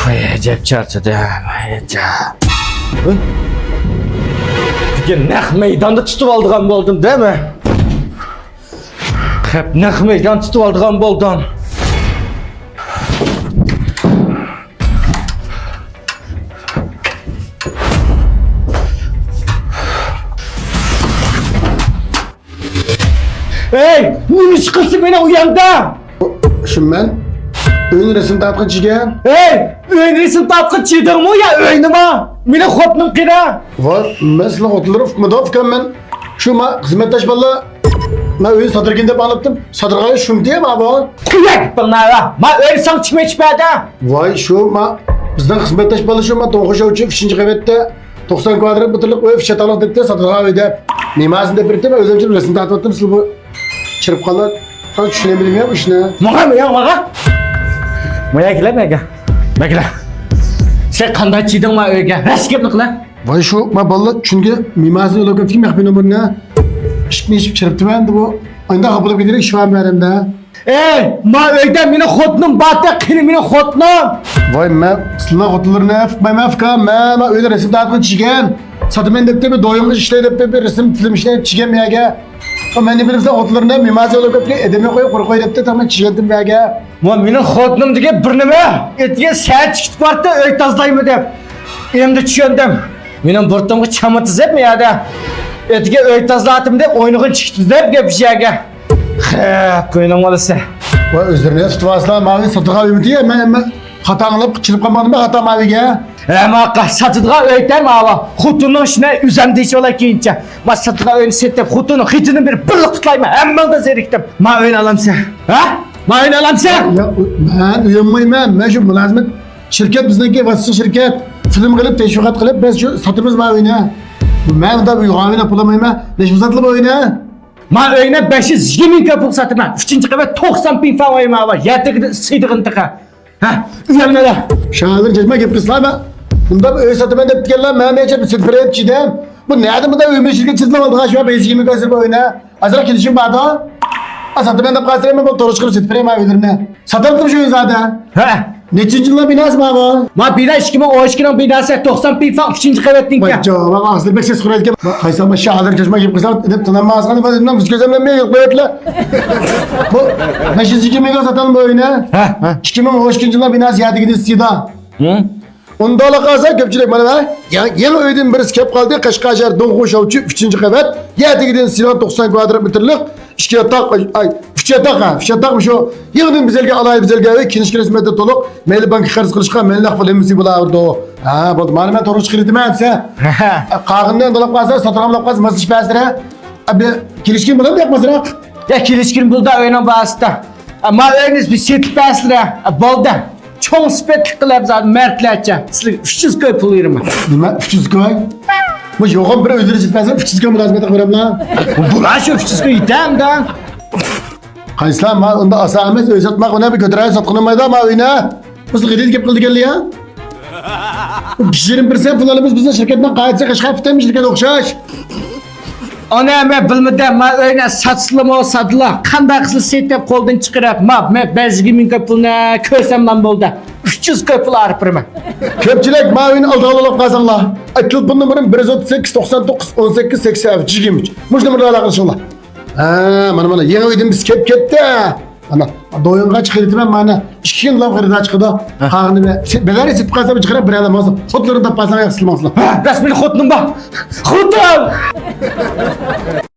Acayip çarçıdı. Acayip. Bugün naq meydanda tutup aldığım boldum değil mi? Hep naq meydan tutup aldığım boldum. Hey! Nini çıkırsın beni uyandı! Şimdi ben ön resim tatlı çiğen. Hey! Ön resim tatlı çiğdin mi ya önüme? Mine hopnum kira! Var, mesela oturup mıdafken ben şu hizmettaş valla ben ön satırken de bağlattım. Satırgayı şum diye mi abi? Kuyak bana ya! Ma ön sang çimeç bada! Vay şu bizden hizmettaş valla şu Tonkuş Avuçu 5. kavette 90 kvadrat metrlik o fişatalık dedi satırgayı öde. Mimazında birlikte ben özlemciğim resim tatlı mısın bu? Çırp kalan. Ben düşünebilirim ya bu işine. Mağa mı ya mağa? Maya gile mega. Bekle. Sen kandan çiğdin ma öge. Reskip lan. Vay şu valla çünkü mimazı yola götüreyim ya benim burnuna. Hiçbir çırptı ben de bu. Aynı kapılıp giderek şu an benim de. Ey! Ma ögde mine hotnum batı kini mine hotnum. Vay ben sıla kutuları ne ben afka ben öyle resim dağıtın çigen. Satın ben de bir doyumlu işler bir resim film işler çigen mi ya? Ama ben de bir kutuları ne mimazı yola götüreyim edeme koy kuru koy de tamam çigendim ya. Ma mine hotnum dige bir nime. Etiye sen çıkıp vardı öy tazdayım edip. Elimde çiyendim. Mine bortamı çamatı zep mi ya da? Etiye öy tazlatım de oynuğun çıktı zep gibi şey ya. He, koyunum olası. Vay özürüne tutvasla mavi satığa ümidi ya ben hata alıp çırp kalmadım ben hata mavi ya. Ama satıdığa öğütten mi ama? Hutunun işine üzemdeyse ola kiyince. Ma satıdığa öğün settim, hutunun hitini bir bırlık tutlayma. Hemen de zeriktim. Ma öğün alam sen. Ha? Ma öğün alam sen. Ya ben uyanmayayım ben şu mülazimet şirket bizdeki vasıflı şirket film kılıp teşvikat kılıp biz şu satırımız mavi ya. Ben da bir yukarı yapılamayayım ben. Neşmi satılı bu oyuna. Ma öğüne 520 köpük satıma. 3. kıvet 90 bin falan oyma var. Yerdeki sıydığın tıka. Ha? Uyanma da. Şahadın çeşme yapısına ben. Bunda bir öyle satı ben de gel lan ben nece bir sıfır çiğdem. Bu nerede bu da ümit şirket çizme oldu ha şu an 520 göster bu oyuna. Azra gidişim vardı. Satı ben de kasırayım bu toruş kırıp sıfırayım abi veririne. Satıldım şu zaten. Ha? Neçinci yılda binaz mı abi? Ma bina işkime o işkime binası 90 bin falan 3. kıvetin Bak ya. bak ağzını beş ses kuraydı ki. Kaysam başı ağzını çeşme gibi kısar edip tanınma ağzını ben dedim biz gözlemlenmeye yok böyle. Bu 502 mega satalım bu oyuna. Ha? İşkime o işkinci yılda binaz yadi gidiyor sida. Hı? Onda alakası köpçülük bana ver. Ya yeni öydün birisi kep kaldı. Kaşkaşar Donkuş Avuçu 3. kavet. Yedi gidin Sinan 90 kvadrat metrlik. İşkiye tak ay fişe tak ha. Fişe takmış o. Yığdın bizelge alay bizelge ve kinişki resmette toluk. Meyli banki karız kılışka mellak falan müziği bula orada o. Ha bu malumat toruş kırıtı hepsi. Kağından dolap kalsa satıram dolap kalsa masış besire. Abi kinişkin bula mı yapmasın ha? Ya kilişkin bulda oyunun basta. Ama öğünüz bir set besire. Bolda. Çoğun spetlik kılab zaten mertlerce. Sizlik 300 köy pul yirmi. Nima 300 koy? Bu yoğun bir ödülü zitmezim 300 koy mülazimete koyarım lan. Bula şu 300 köy idem da. Kayslan var onda asamet özatmak ona bir götürüyor satkınmaydı ama oyuna. Nasıl gidip gibi kıldı geldi ya? Pişirin bir sen pınalımız bizim şirketten gayetse kaşka fitemiş şirket okşaş. Onu hemen bilmeden ma öyle satsılı mı satıla. Kanda kısıl setep koldan çıkarıp ma bezgi min köpülüne köysem lan bolda. 300 köpül arpırma. Köpçülek mavinin aldı alıp kazanla. Açılıp bu numaranın 138 99 18 80 cigimmiş. Muş numarada alakası var. Mana yeni öydüm biz kep ketdi. Ana doyunga çıkırdı ben mana 2 yıl lav kırdı çıkdı. Hağını be. Beler esip kazanıp çıkarıp bir adam olsun. Xotlarını da pasana yaksılmasın. Resmini xotnum ba. Xotum!